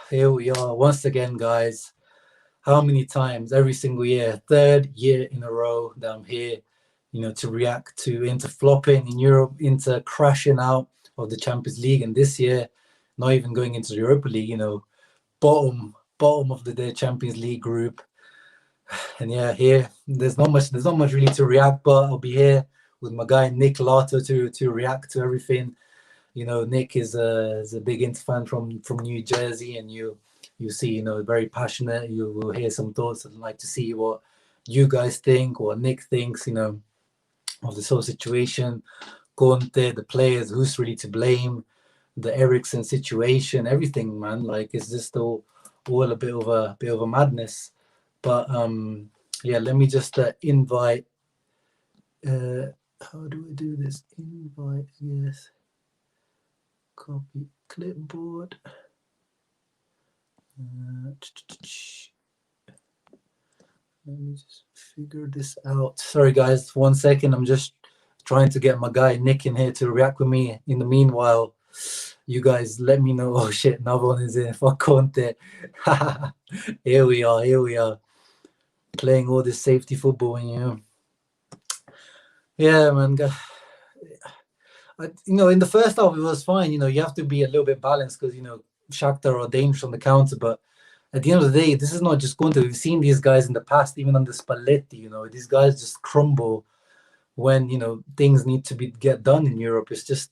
Here we are once again, guys. How many times? Every single year, third year in a row that I'm here, to react to Inter flopping in Europe, Inter crashing out of the Champions League, and this year, not even going into the Europa League. Bottom of the Champions League group, and yeah, here there's not much really to react, but I'll be here with my guy Nick Lato to react to everything. Nick is a big Inter fan from New Jersey, and you see, very passionate. You will hear some thoughts. I'd like to see what you guys think, what Nick thinks, of this whole situation. Conte, the players, who's really to blame, the Ericsson situation, everything, man. Like it's just all a bit of a madness. But yeah, let me just invite. How do we do this? Invite, yes. Copy clipboard. Let me just figure this out. Sorry, guys. 1 second. I'm just trying to get my guy Nick in here to react with me. In the meanwhile, you guys let me know. Oh shit, another one is in. Fuck Conte. Here we are. Here we are. Playing all this safety football, yeah, man. In the first half it was fine. You have to be a little bit balanced because Shakhtar are dangerous on the counter, but at the end of the day, this is not just Conte. We've seen these guys in the past, even under Spalletti. These guys just crumble when things need to get done in Europe. It's just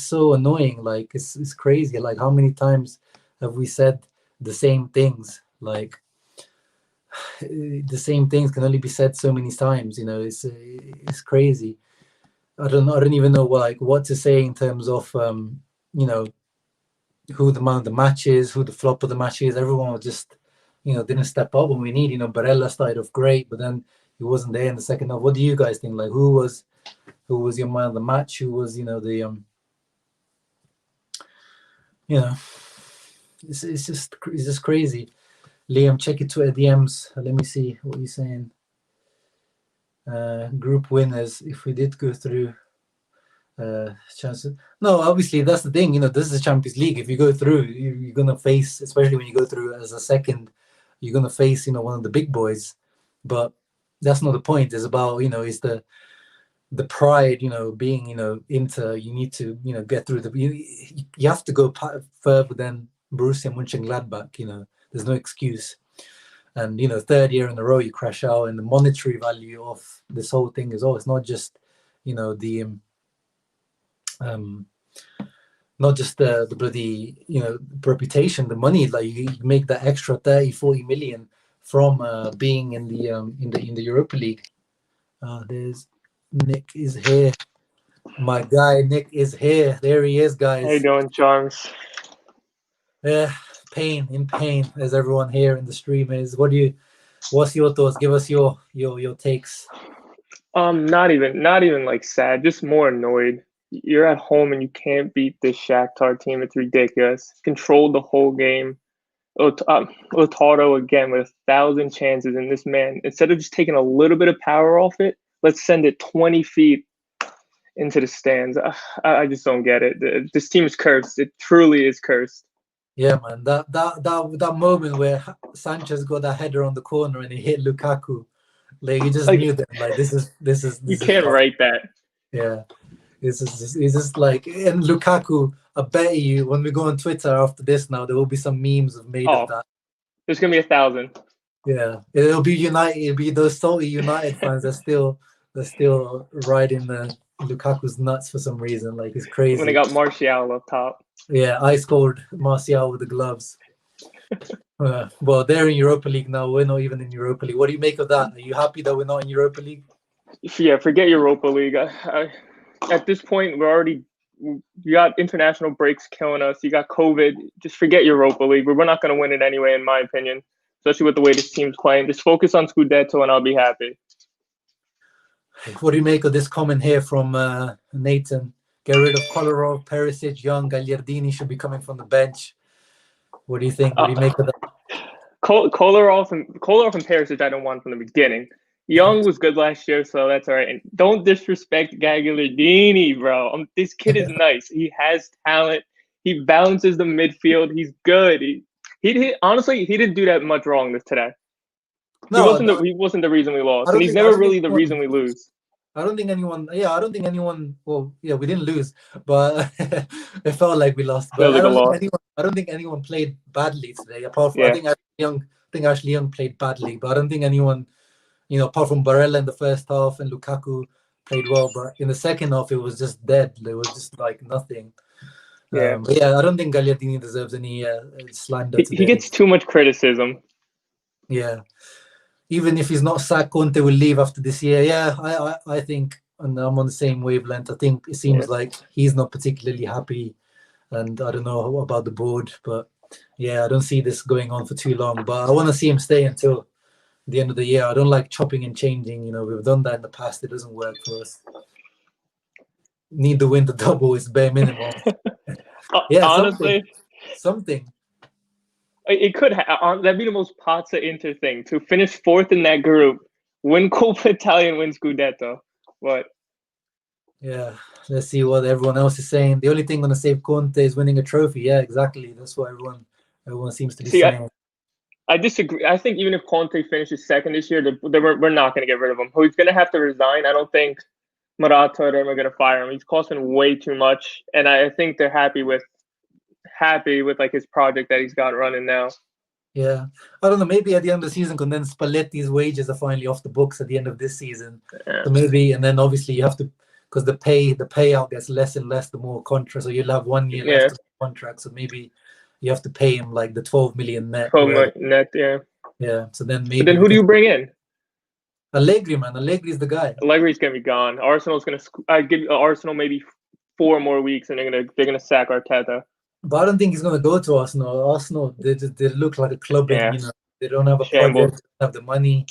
so annoying. Like it's crazy. Like how many times have we said the same things? Like the same things can only be said so many times. It's crazy. I don't even know what to say in terms of who the man of the match is, who the flop of the match is. Everyone was just didn't step up when we need. Barella started off great, but then he wasn't there in the second half. What do you guys think? Like who was your man of the match? Who was it's just crazy. Liam, check your Twitter DMs. Let me see what you're saying. Group winners, if we did go through, chances. No, obviously that's the thing. This is a Champions League. If you go through, you're gonna face, especially when you go through as a second, you're gonna face one of the big boys. But that's not the point. It's about it's the pride. Being Inter. You need to get through you have to go further than Borussia Mönchengladbach. There's no excuse. And third year in a row you crash out, and the monetary value of this whole thing is it's not just the not just the bloody reputation, the money. Like you make that extra 30-40 million from being in the Europa League. There's Nick is here. My guy Nick is here. There he is, guys. How you doing, Charms? Yeah, in pain, as everyone here in the stream is. What's your thoughts? Give us your takes. Not even like sad, just more annoyed. You're at home and you can't beat this Shakhtar team. It's ridiculous. Controlled the whole game. Lato again with 1,000 chances, and this man, instead of just taking a little bit of power off it, let's send it 20 feet into the stands. I just don't get it. This team is cursed. It truly is cursed. Yeah, man. That moment where Sanchez got that header on the corner and he hit Lukaku, like you just knew that. Like this is you can't write that. Yeah, it's just like, and Lukaku. I bet you when we go on Twitter after this now, there will be some memes made of that. There's gonna be 1,000. Yeah, it'll be United. It'll be those salty United fans that still riding the Lukaku's nuts for some reason. Like it's crazy. When they got Martial up top. Yeah, ice cold Martial with the gloves. Well, they're in Europa League now. We're not even in Europa League. What do you make of that? Are you happy that we're not in Europa League? Yeah, forget Europa League. At this point, you got international breaks killing us. You got COVID. Just forget Europa League. We're not going to win it anyway, in my opinion, especially with the way this team's playing. Just focus on Scudetto and I'll be happy. What do you make of this comment here from Nathan? Get rid of Kolarov, Perisic, Young, Gagliardini should be coming from the bench. What do you think? What do you make of that? Kolarov and Perisic I don't want from the beginning. Young was good last year, so that's all right. And don't disrespect Gagliardini, bro. This kid is nice. He has talent. He balances the midfield. He's good. Honestly, he didn't do that much wrong today. No, He wasn't the reason we I lost, and don't he's think I never don't think really the reason we lose. I don't think anyone. Yeah, I don't think anyone. Well, yeah, we didn't lose, but it felt like we lost. But Feels like a loss. I don't think anyone played badly today. Apart from Yeah. I think Ashley Young played badly, but I don't think anyone, apart from Barella in the first half and Lukaku played well. But in the second half, it was just dead. It was just like nothing. Yeah. But yeah, I don't think Gagliardini deserves any slander today. He gets too much criticism. Yeah. Even if he's not sacked, Conte will leave after this year. Yeah, I think, and I'm on the same wavelength. I think it seems like he's not particularly happy, and I don't know about the board, but yeah, I don't see this going on for too long. But I want to see him stay until the end of the year. I don't like chopping and changing. We've done that in the past. It doesn't work for us. Need to win the double is bare minimum. Yeah, honestly, something. It could that'd be the most Pazza Inter thing, to finish fourth in that group, win Coppa Italia and win Scudetto. But yeah, let's see what everyone else is saying. The only thing going to save Conte is winning a trophy. Yeah, exactly. That's what everyone seems to be saying. I disagree. I think even if Conte finishes second this year, we're not going to get rid of him. He's going to have to resign. I don't think Murata or them are going to fire him. He's costing way too much, and I think they're happy with like his project that he's got running now. Yeah, I don't know. Maybe at the end of the season, and then Spalletti's wages are finally off the books at the end of this season. Yeah. So maybe, and then obviously you have to, because the payout gets less and less the more contract. So you'll have 1 year left of the contract. So maybe you have to pay him like the 12 million net. 12 million net, yeah. Yeah. So then maybe. But then who do you bring in? Allegri, man. Allegri's the guy. Allegri's gonna be gone. Arsenal's gonna. I give Arsenal maybe 4 more weeks, and they're gonna sack Arteta. But I don't think he's gonna go to Arsenal. Arsenal, they look like a club, and they don't have a project, don't have the money.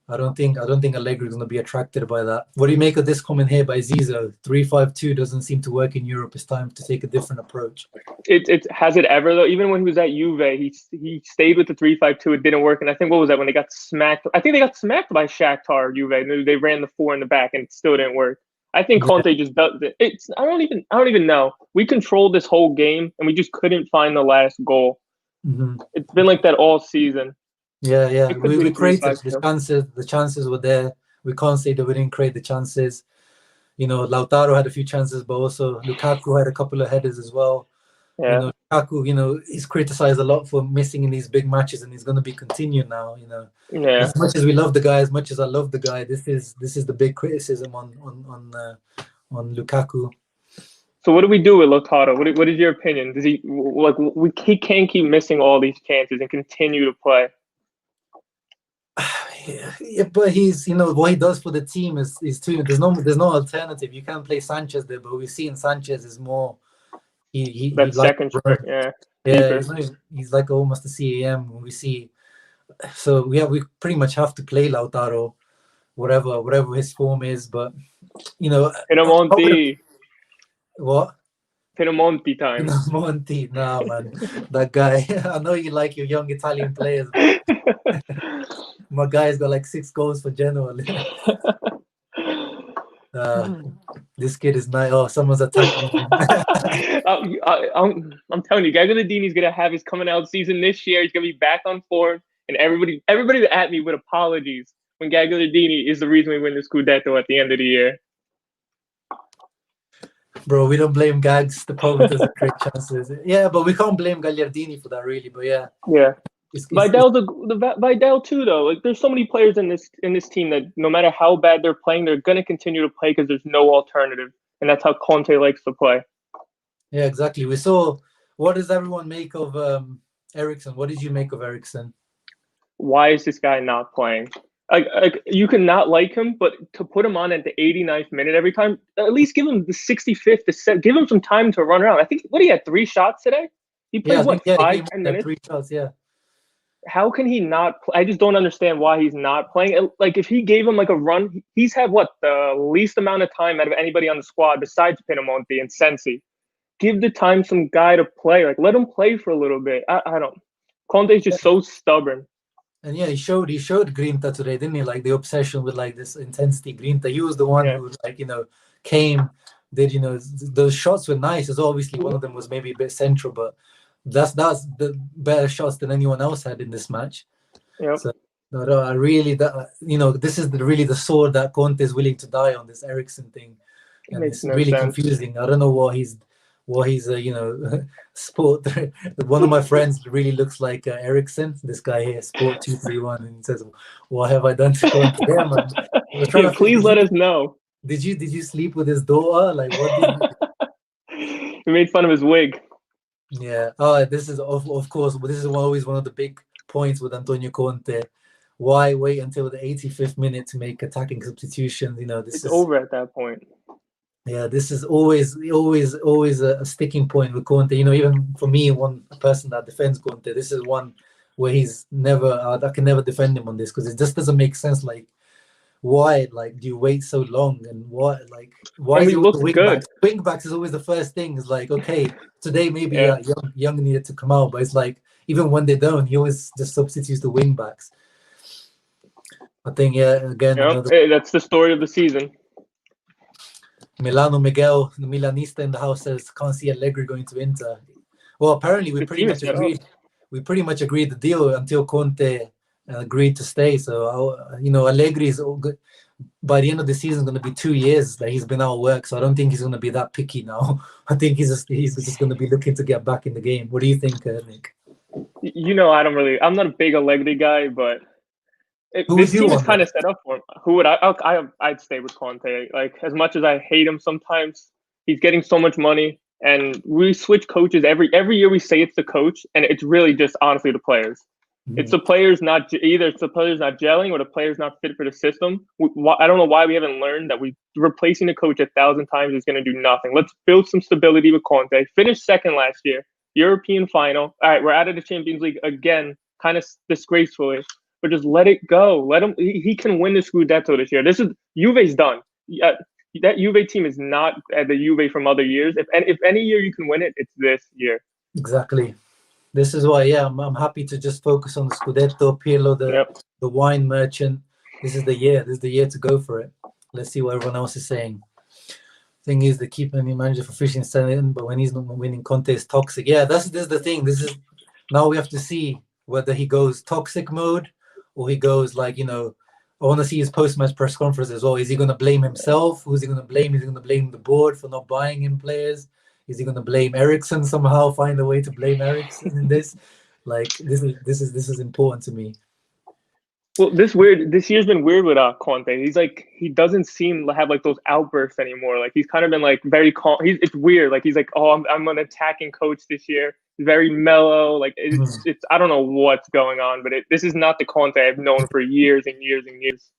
I don't think Allegri is gonna be attracted by that. What do you make of this comment here by Zizo? 3-5-2 doesn't seem to work in Europe. It's time to take a different approach. It has it ever though. Even when he was at Juve, he stayed with the 3-5-2. It didn't work, and I think what was that when they got smacked? I think they got smacked by Shakhtar. Juve. They ran the 4 in the back, and it still didn't work. I think Conte just does it. I don't even know. We controlled this whole game, and we just couldn't find the last goal. Mm-hmm. It's been like that all season. Yeah. We created the chances. The chances were there. We can't say that we didn't create the chances. Lautaro had a few chances, but also Lukaku had a couple of headers as well. Yeah. Lukaku, he's criticized a lot for missing in these big matches, and he's going to be continued now. Yeah. As much as we love the guy, as much as I love the guy, this is the big criticism on Lukaku. So what do we do with Lato? What is your opinion? Does he he can't keep missing all these chances and continue to play? Yeah, but he's what he does for the team is too. There's no alternative. You can't play Sanchez there, but we've seen Sanchez is more. He second string, he's like almost a CAM when we see. So we pretty much have to play Lautaro, whatever his form is. But Pinamonti. What? Pinamonti time. Pinamonti, nah, man, that guy. I know you like your young Italian players. My guy's got like 6 goals for Genoa. This kid is nice. Oh, someone's attacking him. I'm telling you, Gagliardini's gonna have his coming out season this year. He's gonna be back on form, and everybody at me with apologies when Gagliardini is the reason we win the Scudetto at the end of the year. Bro, we don't blame Gags. The problem doesn't create chances. Yeah, but we can't blame Gagliardini for that, really. But yeah. Vidal too, though. Like, there's so many players in this team that no matter how bad they're playing, they're gonna continue to play because there's no alternative, and that's how Conte likes to play. Yeah, exactly. We saw. What does everyone make of Eriksen? What did you make of Eriksen? Why is this guy not playing? Like you can not like him, but to put him on at the 89th minute every time, at least give him the 65th. Give him some time to run around. I think he had 3 shots today. He played 5-10 minutes. 3 shots, yeah. How can he not play? I just don't understand why he's not playing. Like, if he gave him like a run, he's had the least amount of time out of anybody on the squad besides Pinamonti and Sensi. Give the time some guy to play. Like, let him play for a little bit. I don't. Conte's just so stubborn. And yeah, he showed Grinta today, didn't he? Like the obsession with like this intensity. Grinta, he was the one who came, did, those shots were nice. As obviously one of them was maybe a bit central, but that's the better shots than anyone else had in this match. Yep. So no, I really this is really the sword that Conte is willing to die on, this Eriksen thing, It and makes it's no really sense. confusing. I don't know what he's sport. One of my friends really looks like Eriksen. This guy here, Sport 231, and he says, "What have I done to Conte?" Yeah, man. I was trying Yeah, to think. please let us know. Did you sleep with his daughter? Like, what did you? We made fun of his wig. Yeah. Oh, this is of course. This is always one of the big points with Antonio Conte. Why wait until the 85th minute to make attacking substitutions? This It's is over at that point. this is always a sticking point with Conte. Even for me, one person that defends Conte, this is one where he's never. I can never defend him on this because it just doesn't make sense. Like, why do you wait so long, and why And is we it with the looked wing good. backs? Wing backs is always the first thing. It's like, okay, today maybe Yeah. young needed to come out, but it's like even when they don't, he always just substitutes the wing backs. I think again another Hey, that's the story of the season. Milano Miguel, the Milanista in the house, says can't see Allegri going to Inter. Well, apparently we The pretty team is much set up. agreed. We pretty much agreed the deal until Conte agreed to stay. So Allegri is all good. By the end of the season, it's going to be 2 years that he's been out of work. So I don't think he's going to be that picky now. I think he's just going to be looking to get back in the game. What do you think, Nick? I'm not a big Allegri guy, but Who would this you team is want? kind of set up for him. Who would I'd stay with Conte. Like, as much as I hate him sometimes, he's getting so much money, and we switch coaches every year. We say it's the coach, and it's really just honestly the players. It's the players not gelling or the players not fit for the system. I don't know why we haven't learned that replacing the coach 1,000 times is going to do nothing. Let's build some stability with Conte. Finished second last year, European final. All right, we're out of the Champions League again, kind of disgracefully. But just let it go. Let him. He can win the Scudetto this year. This is Juve's done. That Juve team is not at the Juve from other years. If any year you can win it, it's this year. Exactly. This is why, I'm happy to just focus on the Scudetto, Pirlo, the wine merchant. This is the year. This is the year to go for it. Let's see what everyone else is saying. Thing is, the keeper and manager for fishing standing, but when he's not winning, Conte is toxic. Yeah, this is the thing. This is now we have to see whether he goes toxic mode or he goes I want to see his post-match press conference as well. Is he going to blame himself? Who's he going to blame? Is he going to blame the board for not buying him players? Is he going to blame Eriksen somehow? Find a way to blame Eriksen in this? This is important to me. Well, this year's been weird with Conte. He's he doesn't seem to have those outbursts anymore. He's kind of been very calm. It's weird. He's oh, I'm an attacking coach this year. He's very mellow. It's I don't know what's going on, but this is not the Conte I've known for years and years and years.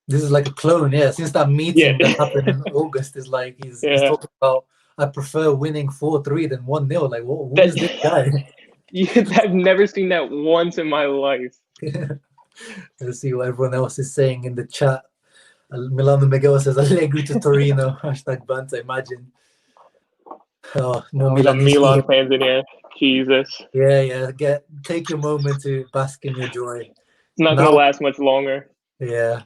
This is like a clone, Since that meeting that happened in August, is he's talking about, I prefer winning 4-3 than 1-0. Who is this guy? I've never seen that once in my life. Let's see what everyone else is saying in the chat. Milano Miguel says Allegri to Torino. #Banta, imagine. Oh, more Milan fans in here. Jesus. Yeah. Take your moment to bask in your joy. It's not going to last much longer. Yeah.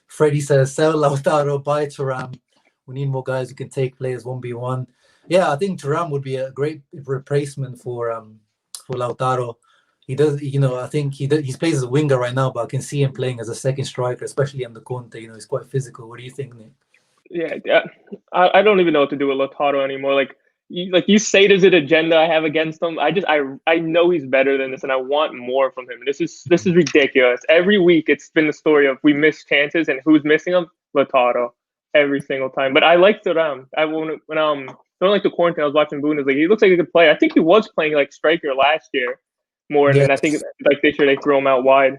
Freddie says, sell Lautaro, buy Thuram. We need more guys who can take players 1v1. Yeah, I think Thuram would be a great replacement for Lautaro. He does, I think he plays as a winger right now, but I can see him playing as a second striker, especially under Conte. He's quite physical. What do you think, Nick? Yeah, I don't even know what to do with Lautaro anymore. You say there's an agenda I have against him. I know he's better than this, and I want more from him. This is ridiculous. Every week it's been the story of we miss chances, and who's missing them? Lautaro, every single time. But I like Thuram. During the quarantine, I was watching Bundesliga. He looks like a good player. I think he was playing striker last year more, and I think this year they throw him out wide.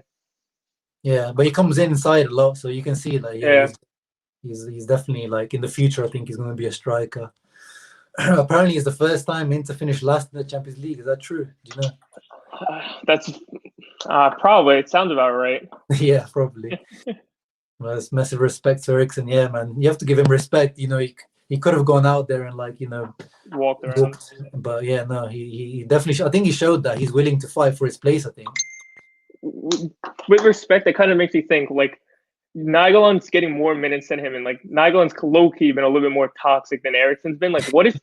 Yeah, but he comes inside a lot, so you can see that. He's definitely in the future. I think he's going to be a striker. Apparently, it's the first time Inter finished last in the Champions League. Is that true? Do you know? That's probably. It sounds about right. Yeah, probably. Well, it's massive respect to Eriksen. Yeah, man, you have to give him respect. He could have gone out there and walked around. But yeah, no, he definitely. I think he showed that he's willing to fight for his place. I think. With respect, it kind of makes me think Nainggolan's getting more minutes than him, and like Nainggolan's low key been a little bit more toxic than Eriksen's been. Like, what if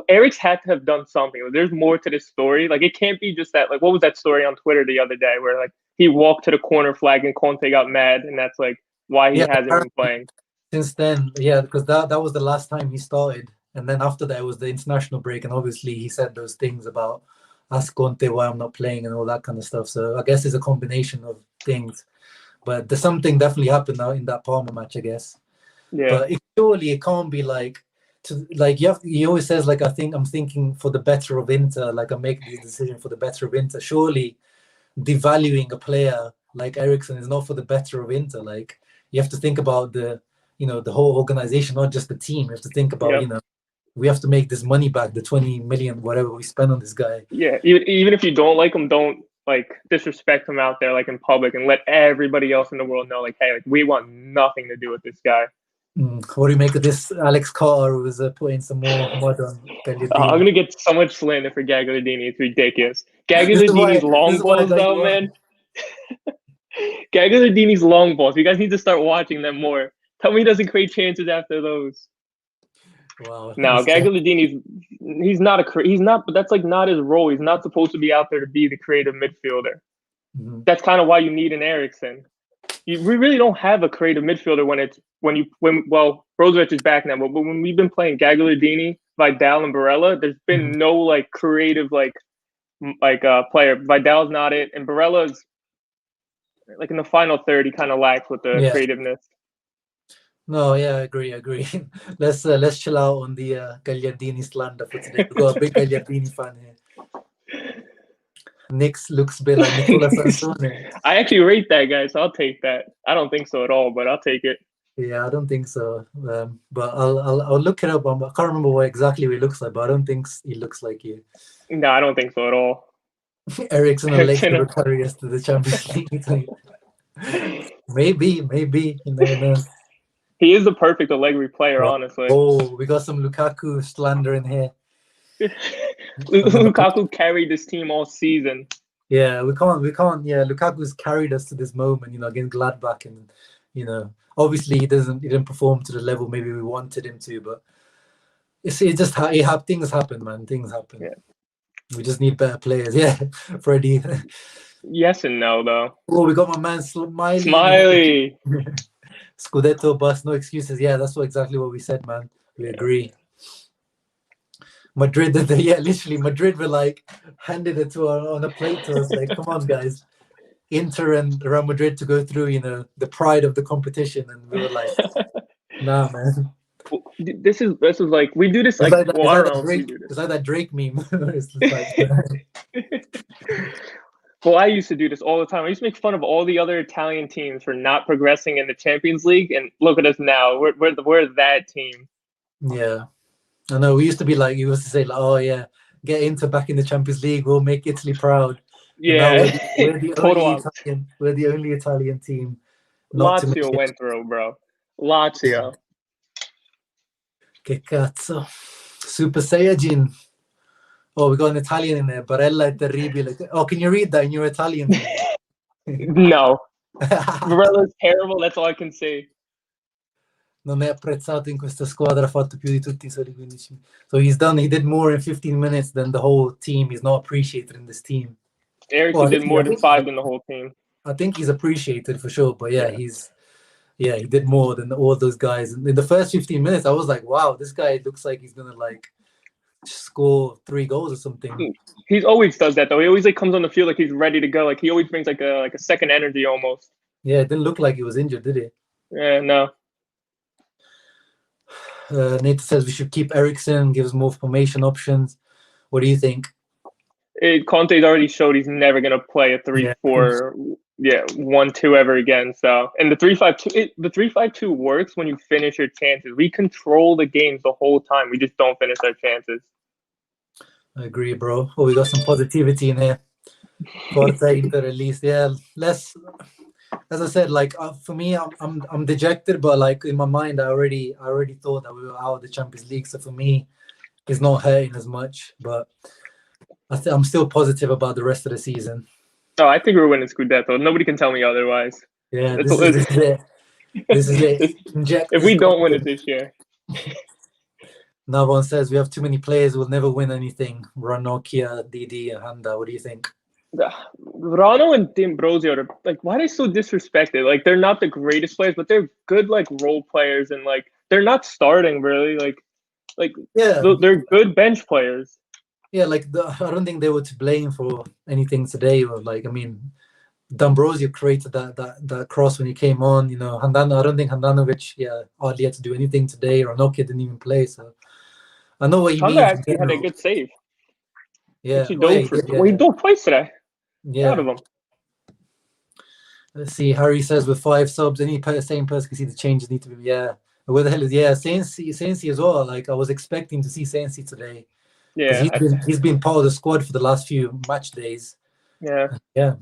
Erik's had to have done something? Like, there's more to this story. Like, it can't be just that. Like, what was that story on Twitter the other day where like he walked to the corner flag and Conte got mad, and that's like why he Yeah, hasn't been playing. since then, yeah, because that was the last time he started, and then after that it was the international break, and obviously he said those things about ask Conte why I'm not playing and all that kind of stuff. So I guess it's a combination of things. But there's something definitely happened now in that Parma match, I guess. Yeah, But surely it can't be like to like he always says like I'm thinking for the better of Inter, like I make this decision for the better of Inter. Surely devaluing a player like Eriksen is not for the better of Inter. Like you have to think about the whole organization, not just the team. You have to think about yep. We have to make this money back, the 20 million whatever we spend on this guy. Yeah. Even if you don't like him, don't like disrespect him out there like in public, and let everybody else in the world know like, hey, like we want nothing to do with this guy. What do you make of this Alex Carter who was putting some more mud on I'm Gagliardini? gonna get so much slander for Gagliardini. It's ridiculous. This is why Gagliardini's long this is why I balls, got though, you on. man. Gagliardini's long balls. You guys need to start watching them more. Tell me he doesn't create chances after those. Wow. Now, Gagliardini's he's not, but that's like not his role. He's not supposed to be out there to be the creative midfielder. Mhm. That's kind of why you need an Eriksen. We really don't have a creative midfielder when Brozovic is back now, but when we've been playing Gagliardini, Vidal, and Barella, there's been no like creative player. Vidal's not it, and Barella's like in the final third, he kind of lacks with the Yeah. creativeness. No, yeah, I agree. Let's chill out on the Gagliardini slander for today. We've got a big Gagliardini fan here. Nix looks a bit like Nicola Sansone. I actually rate that guy, so I'll take that. I don't think so at all, but I'll take it. Yeah, I don't think so. But I'll look it up. I can't remember what exactly he looks like, but I don't think he looks like you. No, I don't think so at all. Eriksen and Lex will carry us to the Champions League. Maybe. You never know. He is the perfect Allegri player, honestly. Oh, we got some Lukaku slander in here. Lukaku carried this team all season. Yeah, we can't. Yeah, Lukaku's carried us to this moment, against Gladbach, and obviously he didn't perform to the level maybe we wanted him to, but things happen, man. Things happen. Yeah. We just need better players. Yeah, Freddie. Yes and no, though. Oh, we got my man Smiley. Smiley. Scudetto bus, no excuses. Yeah, that's exactly what we said, man. We agree. Madrid, literally, Madrid were like handed it to on a plate to us. Like, come on, guys. Inter and Real Madrid to go through, the pride of the competition, and we were like, nah, man. This is like we do this like it's like that Drake meme. Well, I used to do this all the time. I used to make fun of all the other Italian teams for not progressing in the Champions League, and look at us now. We're that team. Yeah, I know. We used to be like, you used to say like, oh yeah, get Inter back in the Champions League. We'll make Italy proud. Yeah, we're the only Italian team. Lazio went through, bro. Lazio. Che cazzo. Super Saiyajin. Oh, we got an Italian in there. Barella è terribile. Oh, can you read that in your Italian? No. Barella is terrible. That's all I can say. Non è apprezzato in questa squadra, ha fatto più di tutti i soli 15. So he did more in 15 minutes than the whole team. He's not appreciated in this team. Eriksen did more than 5 than the whole team. I think he's appreciated for sure, but he did more than all those guys. In the first 15 minutes, I was like, wow, this guy looks like he's gonna like score 3 goals or something. He always does that though. He always like comes on the field like he's ready to go. Like he always brings like a second energy almost. Yeah, it didn't look like he was injured, did he? Yeah, no. Nate says we should keep Eriksen, gives more formation options. What do you think? Conte's already showed he's never gonna play a 3-4, 1-2 ever again. So, and the 3-5-2 works when you finish your chances. We control the games the whole time. We just don't finish our chances. I agree, bro. Oh, we got some positivity in here. Forza Inter at least. Yeah, less. As I said, like for me, I'm dejected, but like in my mind, I already thought that we were out of the Champions League. So for me, it's not hurting as much. But I'm still positive about the rest of the season. Oh, I think we're winning Scudetto. Nobody can tell me otherwise. Yeah, this is it. This is it. Inject If this we don't win it confidence. this year, Navon says we have too many players. We'll never win anything. Ranokia, Didi, and Handa. What do you think? Rano and D'Ambrosio are like, why are they so disrespected? Like, they're not the greatest players, but they're good like role players, and like they're not starting really. Like Yeah, they're good bench players. yeah. Like I don't think they were to blame for anything today. Or like, I mean, D'Ambrosio created that cross when he came on. You know, Handano. I don't think Handanovic, hardly had to do anything today. Ranokia didn't even play. So I know what he Honda means in actually had a general. good save. Yeah. Actually Oh yeah, dove he for did. well, he Yeah. dove twice today. Proud Yeah. of him. Let's see. Harry says with 5 subs, same person can see the changes need to be. Yeah. Where the hell is Sensi as well? Like I was expecting to see Sensi today because Yeah, he's been part of the squad for the last few match days. yeah. Yeah.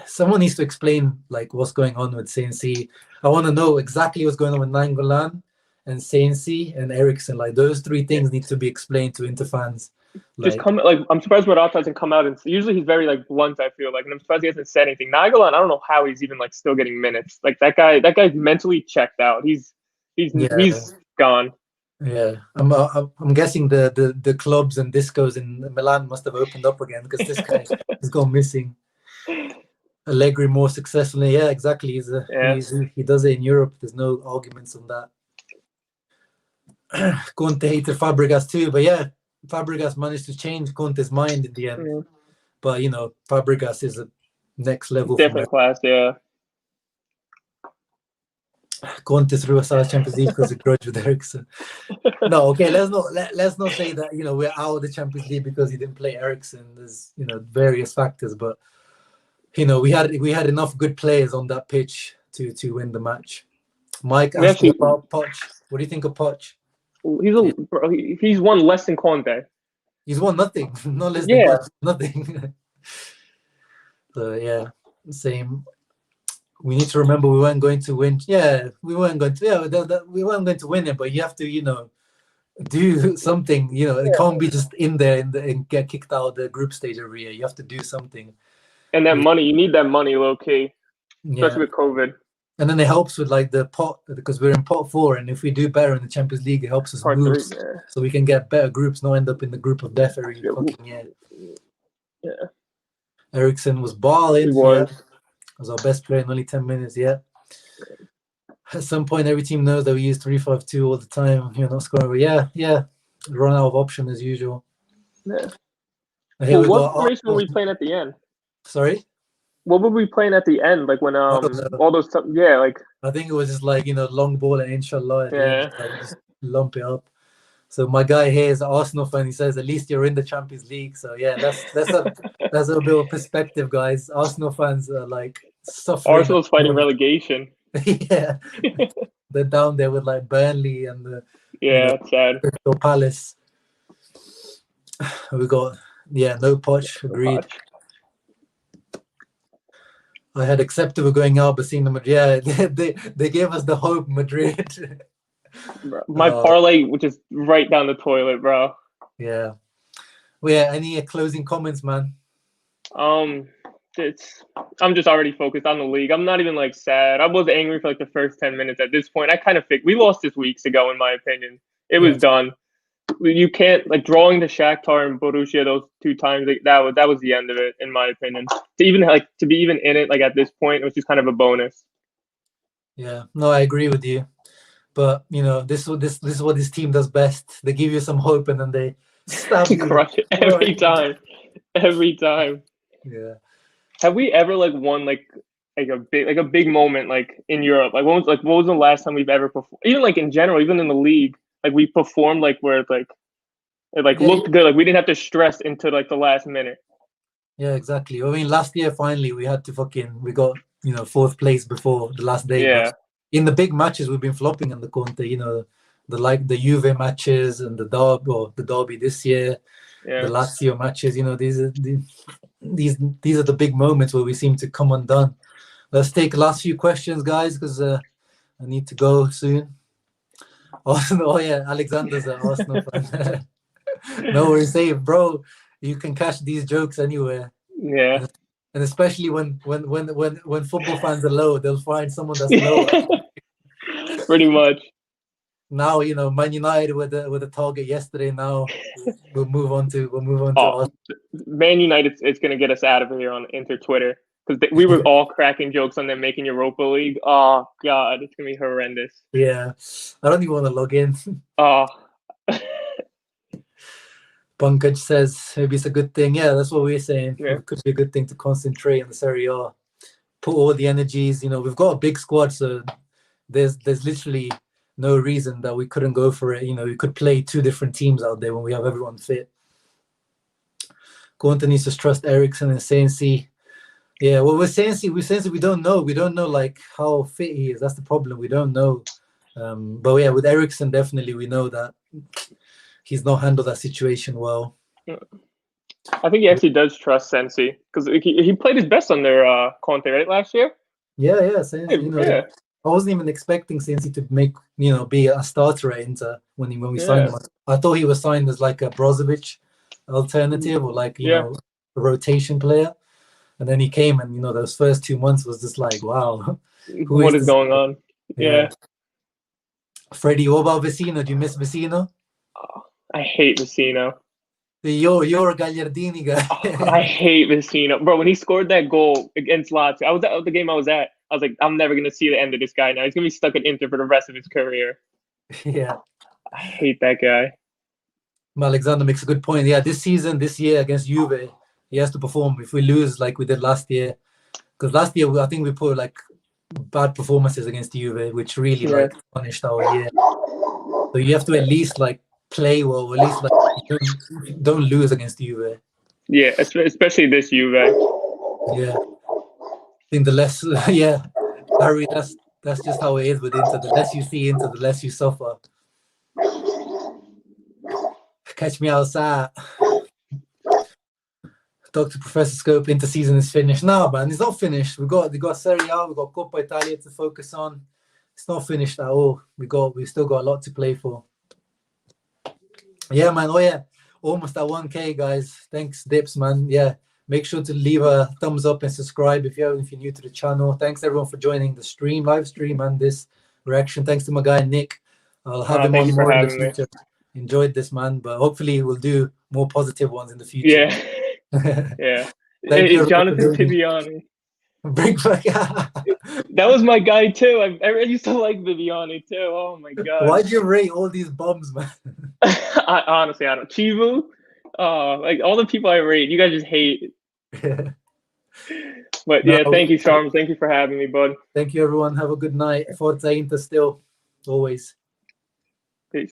Someone needs to explain like what's going on with Sensi. I want to know exactly what's going on with Nangolan and Sensi and Ericsson. Like those 3 things need to be explained to Inter fans. Just Like come like I'm surprised Morata hasn't come out and usually he's very like blunt. I feel like, and I'm surprised he hasn't said anything. Nainggolan, I don't know how he's even like still getting minutes. Like that guy's mentally checked out. yeah. He's gone. Yeah, I'm guessing the clubs and discos in Milan must have opened up again because this guy has gone missing. Allegri more successfully, yeah, exactly. Yeah, He does it in Europe. There's no arguments on that. Conte hated Fabregas too, but yeah, Fabregas managed to change Conte's mind in the end. mm, But you know, Fabregas is a next level from different class. Yeah, Conte threw us out of Champions League because of grudge with Ericsson. No, okay, let's not say that we're out of the Champions League because he didn't play Ericsson. There's various factors, but we had enough good players on that pitch to win the match. Mike we asking actually about Poch. What do you think of Poch? he's won less than Conte. He's won nothing, not less than Yeah, Conte, nothing. So yeah, same. We need to remember we weren't going to win. Yeah, we weren't going to. Yeah, we weren't going to win it, but you have to do something. It can't be just in there and get kicked out of the group stage every year. You have to do something. and that money, you need that money, low key, Yeah. especially with COVID. And then it helps with like the pot because we're in pot 4, and if we do better in the Champions League, it helps us Part move, 3, yeah. so we can get better groups, not end up in the group of death every Yeah. fucking year. Yeah, Ericsson was balling. he was. Yeah, was our best player in only 10 minutes. Yeah. At some point, every team knows that we use 3-5-2 all the time. Not scoring. But yeah, run out of option as usual. Yeah. And here Well, we what got formation were we playing at the end? Sorry. What were we playing at the end? Like when I don't know. all those yeah, like I think it was just like long ball and inshallah at the yeah. end, like just lump it up. So my guy here is an Arsenal fan. He says at least you're in the Champions League. So yeah, that's a bit of perspective, guys. Arsenal fans are like suffering. Arsenal's fighting relegation. Yeah, they're down there with like Burnley and the it's sad. Crystal Palace. We got no Poch. Agreed. I had accepted we're going out, but seeing the Madrid, they gave us the hope, Madrid. My parlay, which is right down the toilet, bro. Yeah. Well, yeah. Any closing comments, man? I'm just already focused on the league. I'm not even like sad. I was angry for like the first 10 minutes. At this point, I kind of think we lost this weeks ago, in my opinion. It was done. You can't like drawing the Shakhtar and Borussia those 2 times. Like, that was the end of it, in my opinion. To be even in it like at this point, it was just kind of a bonus. Yeah, no, I agree with you. But this is what this team does best. They give you some hope and then they stab you. Crush it every time. Every time. Yeah. Have we ever like won like a big moment like in Europe? Like what was the last time we've ever performed? Even like in general, even in the league, like we performed like where it looked good. Like we didn't have to stress into like the last minute. Yeah, exactly. I mean, last year finally we had to we got 4th place before the last day. Yeah. But in the big matches we've been flopping on the Conte. The Juve matches and the derby this year. Yeah. The Lazio matches. These are the big moments where we seem to come undone. Let's take the last few questions, guys, because I need to go soon. Arsenal, Alexander's an Arsenal fan. No worries, say, bro. You can catch these jokes anywhere. Yeah. And especially when football fans are low, they'll find someone that's low. Pretty much. Now, Man United with the target yesterday. Now we'll move on to Oh, us. Man United is going to get us out of here on Inter Twitter because we were all cracking jokes on them making Europa League. Oh God, it's going to be horrendous. Yeah, I don't even want to log in. Oh, Pankaj says maybe it's a good thing. Yeah, that's what we're saying. yeah. It could be a good thing to concentrate on the Serie A. Put all the energies. We've got a big squad, so there's literally no reason that we couldn't go for it. We could play two different teams out there when we have everyone fit. Conte needs to trust Eriksen and Sensi. Yeah, well, with Sensi, we don't know. We don't know like how fit he is. That's the problem. We don't know. But yeah, with Eriksen, definitely we know that he's not handled that situation well. I think he actually does trust Sensi because he played his best under Conte, right, last year? Yeah, Sensi, Yeah. I wasn't even expecting Sensi to make, be a starter at Inter when we signed him. I thought he was signed as like a Brozovic alternative or like, a rotation player. And then he came and, those first 2 months was just like, wow. What is going on? Yeah. Freddie, what about Vecino? Do you miss Vecino? Oh, I hate Vecino. You're a Gagliardini guy. I hate Vecino. Bro, when he scored that goal against Lato, I was at the game I was at. I was like, I'm never going to see the end of this guy now. He's going to be stuck at Inter for the rest of his career. Yeah. I hate that guy. Alexander makes a good point. Yeah, this year against Juve, he has to perform. If we lose like we did last year, because last year I think we put like bad performances against Juve, which really like punished our year. So you have to at least like play well, or at least like don't lose against Juve. Yeah, especially this Juve. Yeah, I think the less, Harry, that's just how it is with Inter. The less you see Inter, the less you suffer. Catch me outside. Dr. Professor Scope, Inter season is finished. No, man, it's not finished. We got Serie A, we got Coppa Italia to focus on. It's not finished at all. We still got a lot to play for. Yeah, man. Oh yeah, almost at 1K, guys. Thanks, Dips, man. Yeah, make sure to leave a thumbs up and subscribe if you're new to the channel. Thanks everyone for joining the live stream and this reaction. Thanks to my guy Nick. I'll have him on more in the future. Enjoyed this, man, but hopefully we'll do more positive ones in the future. Yeah. Thank you, Jonathan Viviani. Bring back. That was my guy too. I used to like Viviani too. Oh my god. Why'd you rate all these bums, man? Honestly, I don't. Chivu, like all the people I rate, you guys just hate. But yeah, thank you, Sharma. Thank you for having me, bud. Thank you, everyone. Have a good night. Forza Inter still, always.